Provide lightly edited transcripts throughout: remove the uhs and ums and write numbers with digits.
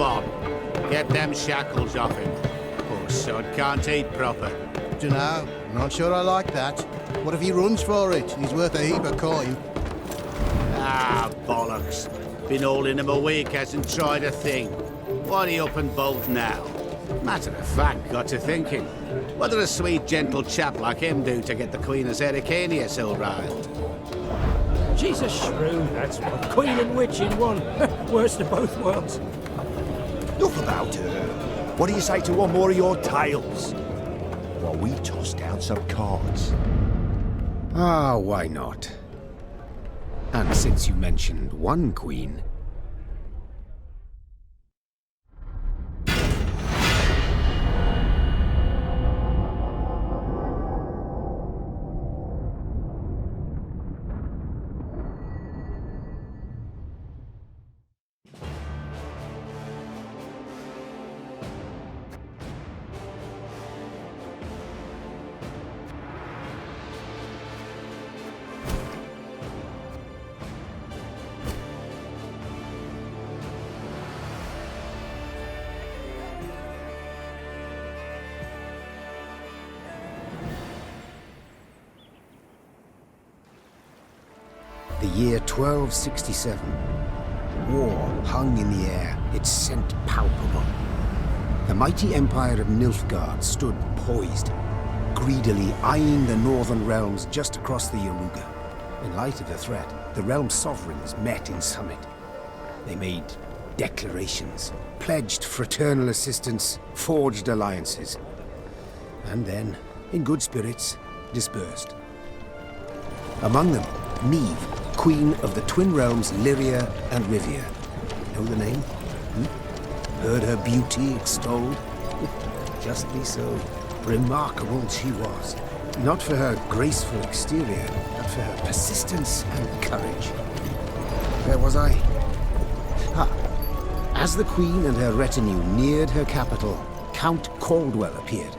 on. Get them shackles off him. Poor son can't eat proper. Dunno, not sure I like that. What if he runs for it? He's worth a heap of coin. Ah, bollocks. Been holding him a week, hasn't tried a thing. Why he up and bolt now? Matter of fact, got to thinking. What did a sweet, gentle chap like him do to get the Queen of Zerrikania so riled? She's a shrew, that's what. Queen and witch in one. Worst of both worlds. Enough about her. What do you say to one more of your tales? While we toss down some cards. Ah, why not? And since you mentioned one queen... The year 1267. War hung in the air, its scent palpable. The mighty empire of Nilfgaard stood poised, greedily eyeing the northern realms just across the Yaruga. In light of the threat, the realm's sovereigns met in summit. They made declarations, pledged fraternal assistance, forged alliances, and then, in good spirits, dispersed. Among them, Neve, Queen of the Twin Realms Lyria and Rivia. Know the name? Heard her beauty extolled? Justly so. Remarkable she was. Not for her graceful exterior, but for her persistence and courage. Where was I? As the Queen and her retinue neared her capital, Count Caldwell appeared.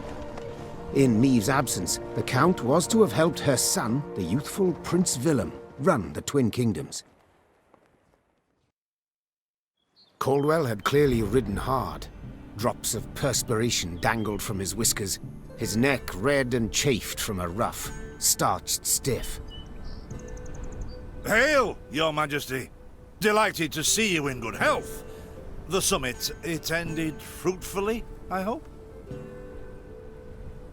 In Neve's absence, the Count was to have helped her son, the youthful Prince Willem, run the Twin Kingdoms. Caldwell had clearly ridden hard. Drops of perspiration dangled from his whiskers, his neck red and chafed from a ruff, starched stiff. Hail, Your Majesty! Delighted to see you in good health. The summit, it ended fruitfully, I hope?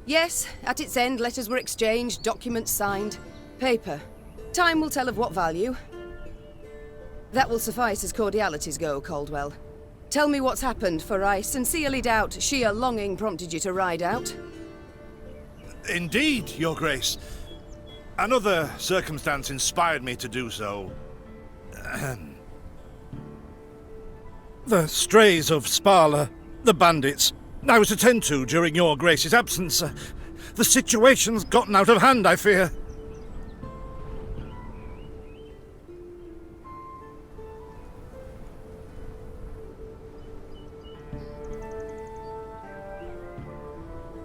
Yes, at its end, letters were exchanged, documents signed. Paper. Time will tell of what value. That will suffice as cordialities go, Caldwell. Tell me what's happened, for I sincerely doubt sheer longing prompted you to ride out. Indeed, Your Grace. Another circumstance inspired me to do so. The strays of Sparla, the bandits, I was to tend to during Your Grace's absence. The situation's gotten out of hand, I fear.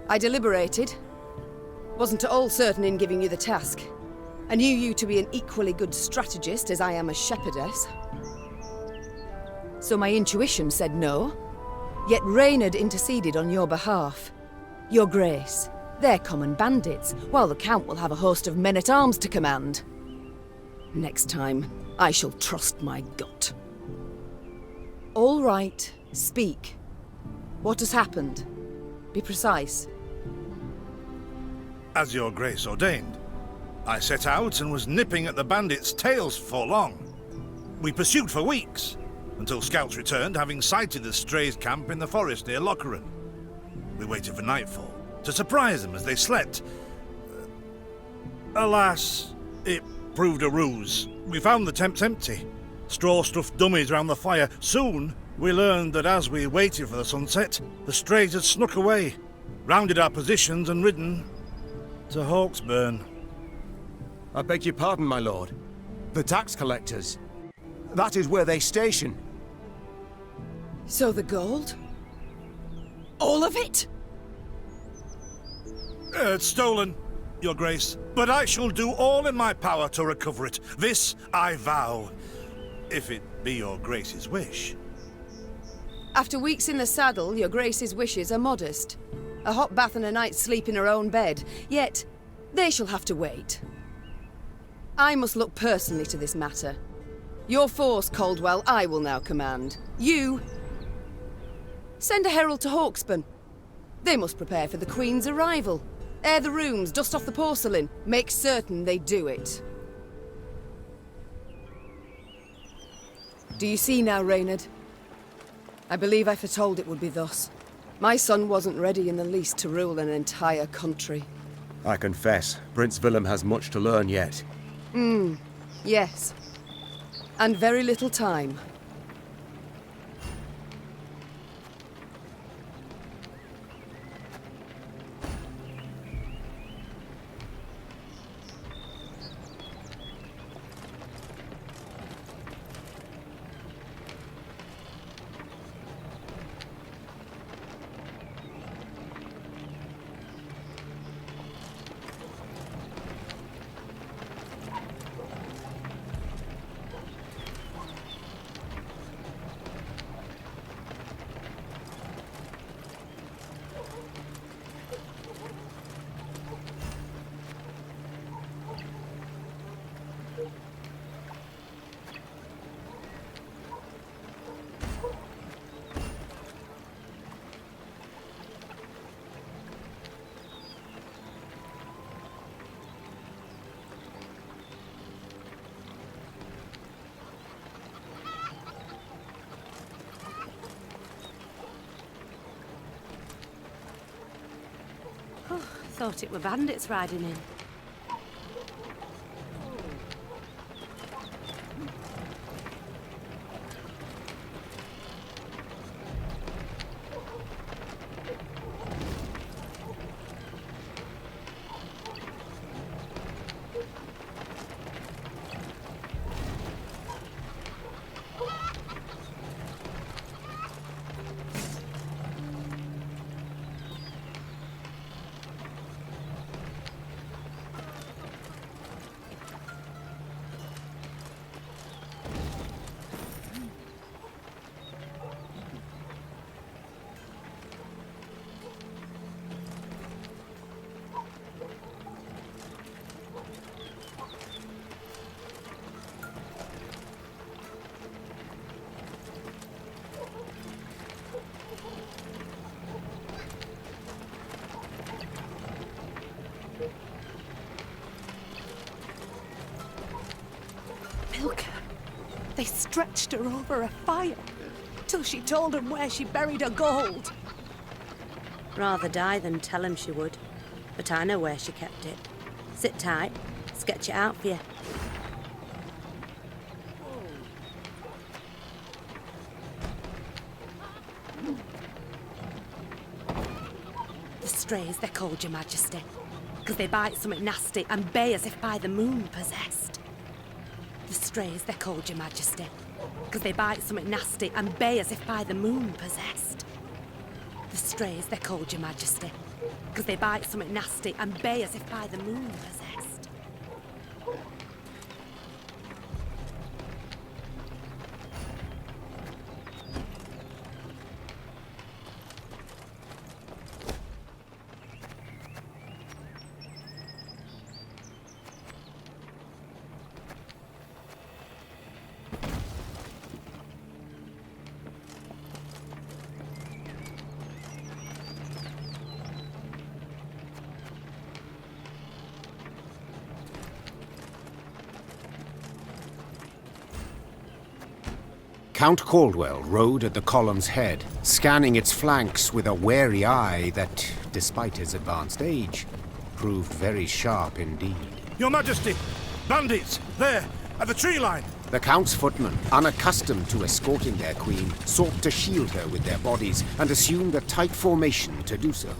I deliberated. Wasn't at all certain in giving you the task. I knew you to be an equally good strategist as I am a shepherdess. So my intuition said no. Yet Reynard interceded on your behalf. Your Grace, they're common bandits, while the Count will have a host of men-at-arms to command. Next time, I shall trust my gut. All right, speak. What has happened? Be precise. As Your Grace ordained, I set out and was nipping at the bandits' tails for long. We pursued for weeks, until scouts returned, having sighted the strays' camp in the forest near Locheren. We waited for nightfall to surprise them as they slept. Alas, it proved a ruse. We found the tents empty, straw-stuffed dummies round the fire. Soon, we learned that as we waited for the sunset, the strays had snuck away, rounded our positions and ridden to Hawksburn. I beg your pardon, my lord. The tax collectors. That is where they station. So the gold? All of it? It's stolen, Your Grace, but I shall do all in my power to recover it. This I vow, if it be Your Grace's wish. After weeks in the saddle, your Grace's wishes are modest. A hot bath and a night's sleep in her own bed. Yet, they shall have to wait. I must look personally to this matter. Your force, Caldwell, I will now command. You... send a herald to Hawksburn. They must prepare for the Queen's arrival. Air the rooms, dust off the porcelain. Make certain they do it. Do you see now, Reynard? I believe I foretold it would be thus. My son wasn't ready in the least to rule an entire country. I confess, Prince Willem has much to learn yet. Yes. And very little time. Thought it were bandits riding in. They stretched her over a fire till she told them where she buried her gold. Rather die than tell him she would. But I know where she kept it. Sit tight. Sketch it out for you. The strays, they're called, Your Majesty, because they bite something nasty and bay as if by the moon possessed. The strays, they're called, Your Majesty, because they bite something nasty and bay as if by the moon possessed. The strays, they're called, Your Majesty, because they bite something nasty and bay as if by the moon possessed. Count Caldwell rode at the column's head, scanning its flanks with a wary eye that, despite his advanced age, proved very sharp indeed. Your Majesty! Bandits! There! At the tree line! The Count's footmen, unaccustomed to escorting their queen, sought to shield her with their bodies and assumed a tight formation to do so.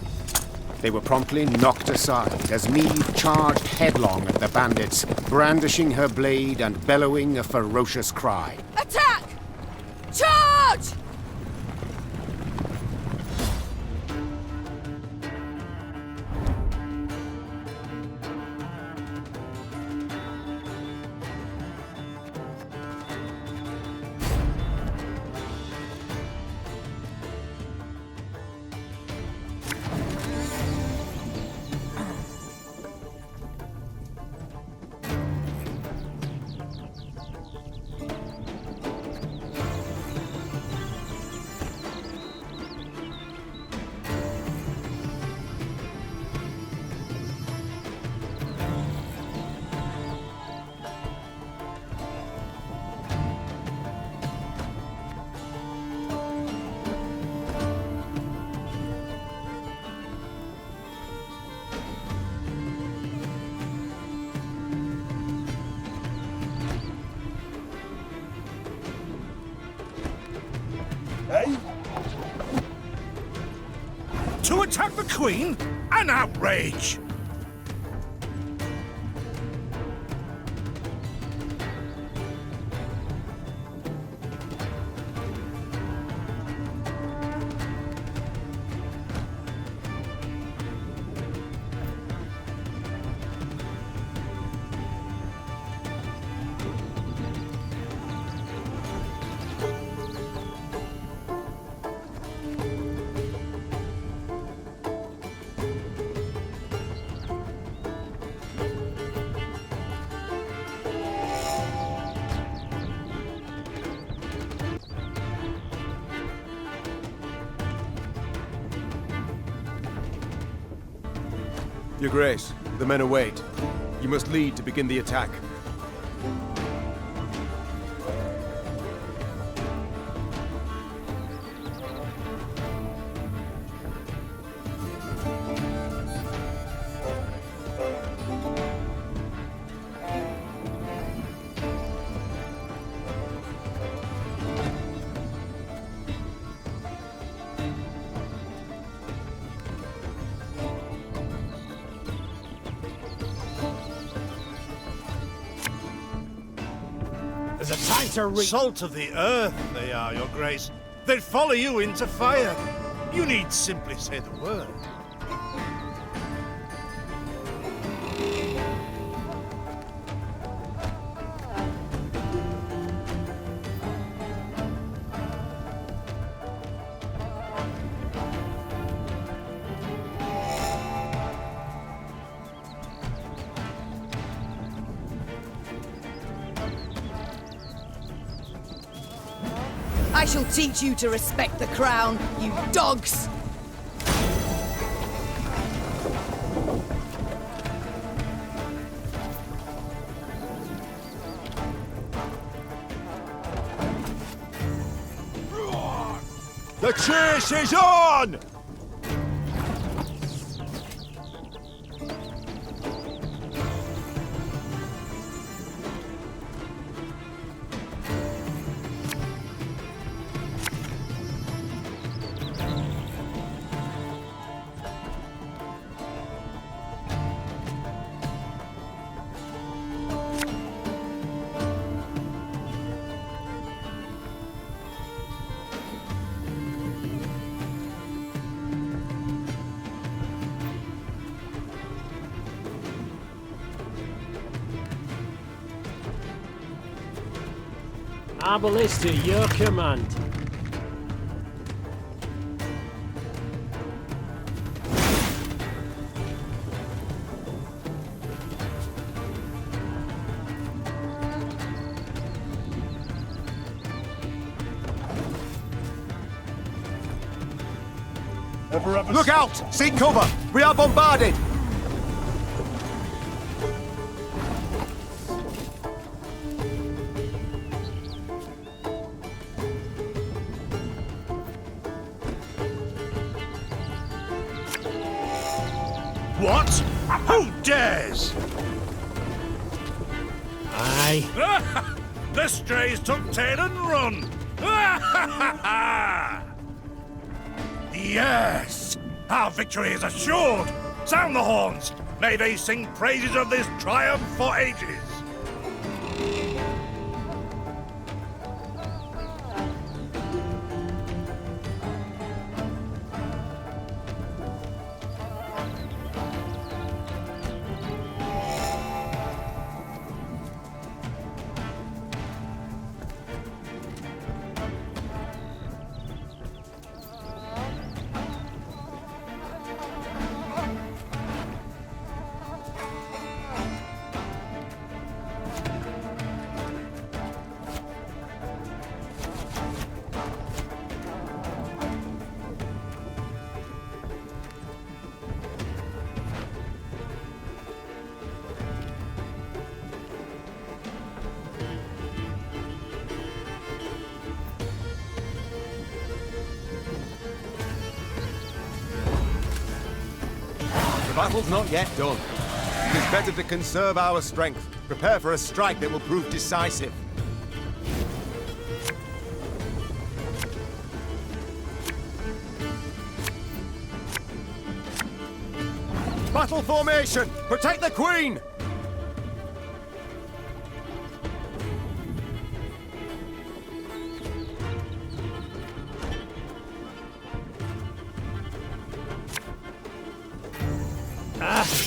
They were promptly knocked aside as Meave charged headlong at the bandits, brandishing her blade and bellowing a ferocious cry. Attack! Charge! attack the Queen? An outrage! Your Grace, the men await. You must lead to begin the attack. There's a time to Salt of the earth, they are, Your Grace. They'd follow you into fire. You need simply say the word. I shall teach you to respect the crown, you dogs! The chase is on! Arbalist to your command. Look out! Seek cover! We are bombarded! What? Who dares? Aye. The strays took tail and run. Yes! Our victory is assured! Sound the horns! May they sing praises of this triumph for ages! The battle's not yet done. It is better to conserve our strength. Prepare for a strike that will prove decisive. Battle formation! Protect the Queen!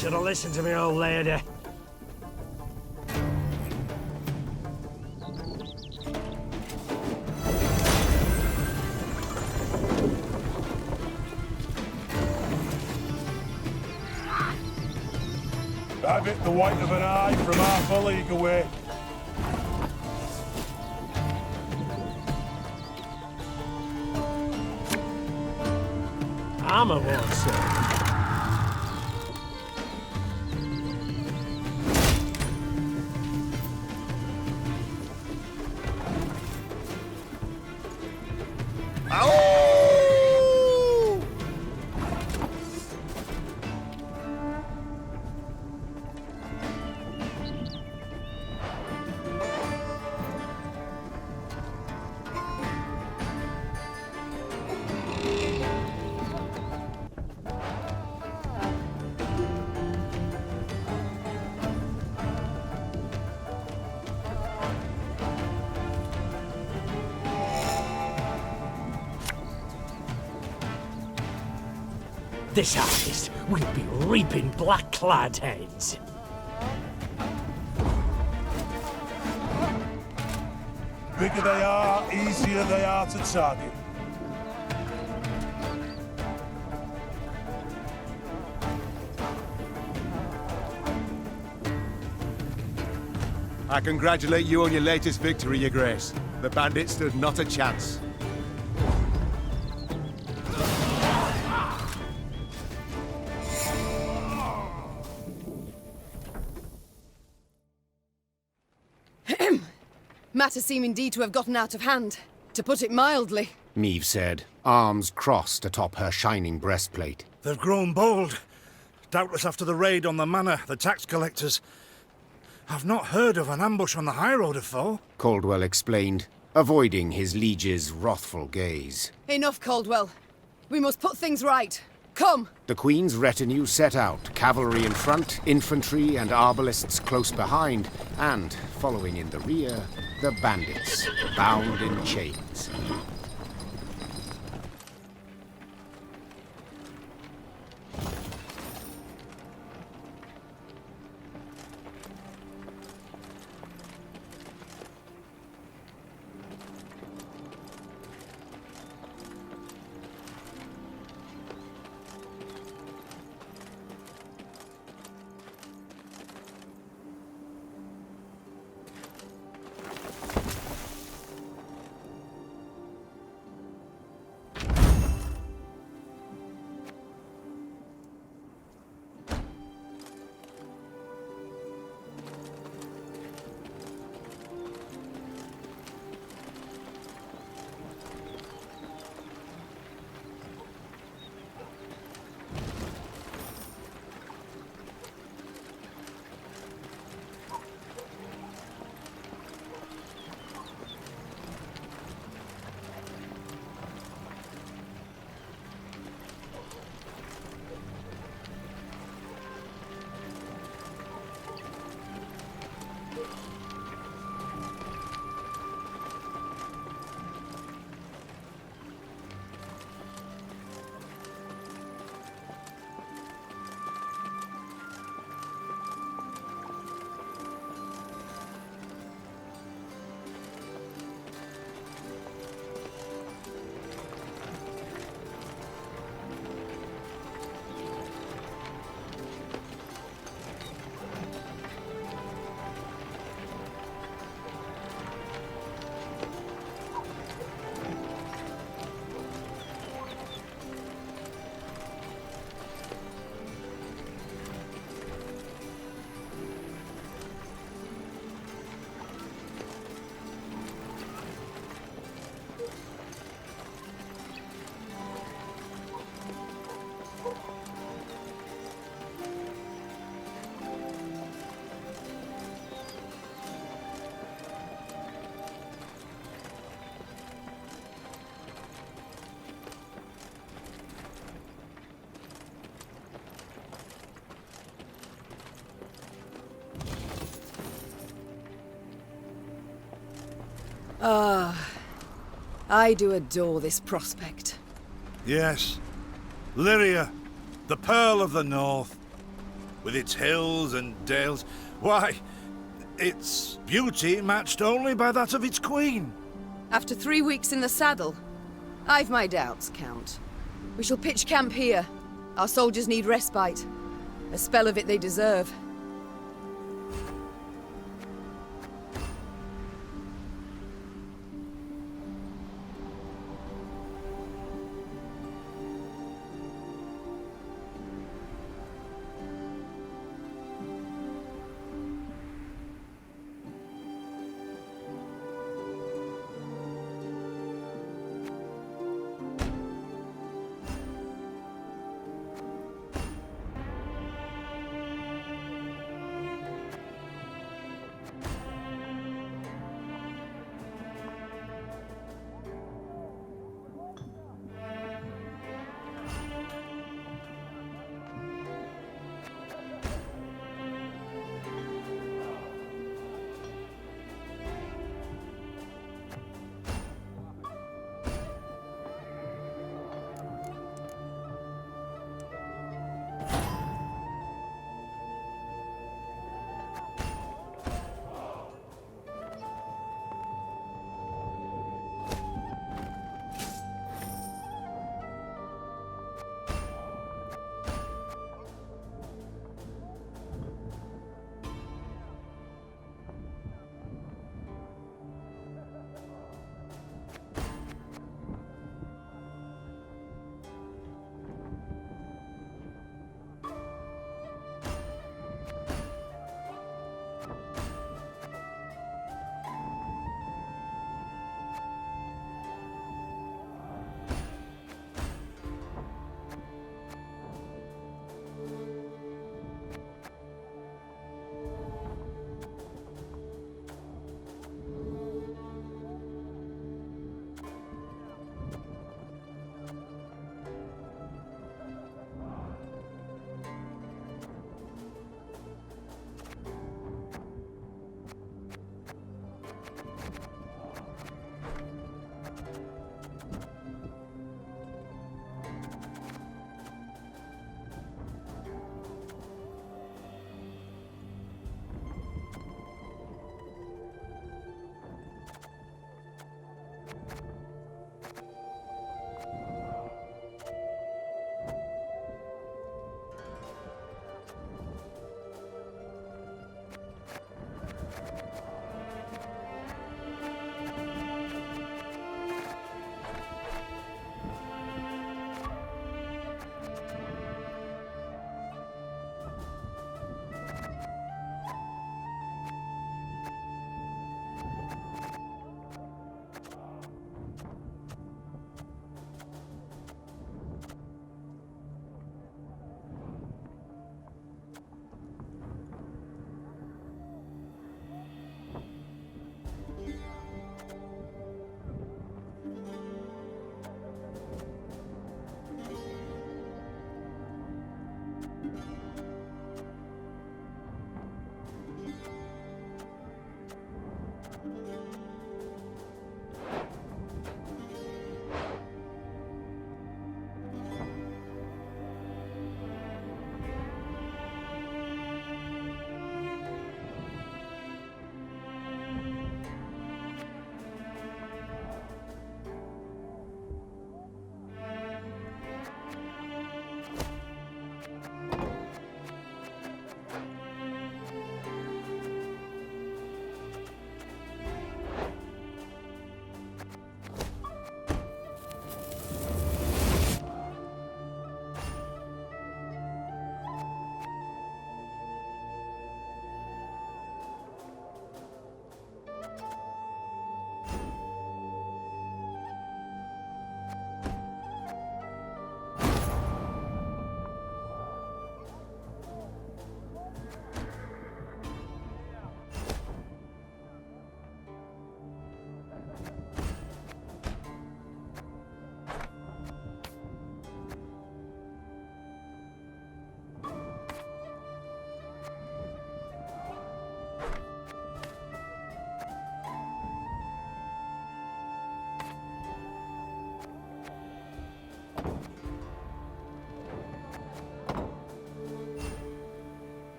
Should have listened to me old lady. Have it the white of an eye from half a league away. Armor won't serve. This harvest will be reaping black-clad heads. Bigger they are, easier they are to target. I congratulate you on your latest victory, Your Grace. The bandits stood not a chance. Matters seem indeed to have gotten out of hand, to put it mildly. Meve said, arms crossed atop her shining breastplate. They've grown bold. Doubtless after the raid on the manor, the tax collectors. I've not heard of an ambush on the high road afore. Caldwell explained, avoiding his liege's wrathful gaze. Enough, Caldwell. We must put things right. Come! The Queen's retinue set out, cavalry in front, infantry and arbalists close behind, and, following in the rear, the bandits, bound in chains. I do adore this prospect. Yes. Lyria, the Pearl of the North. With its hills and dales. Why, its beauty matched only by that of its queen. After 3 weeks in the saddle, I've my doubts, Count. We shall pitch camp here. Our soldiers need respite. A spell of it they deserve.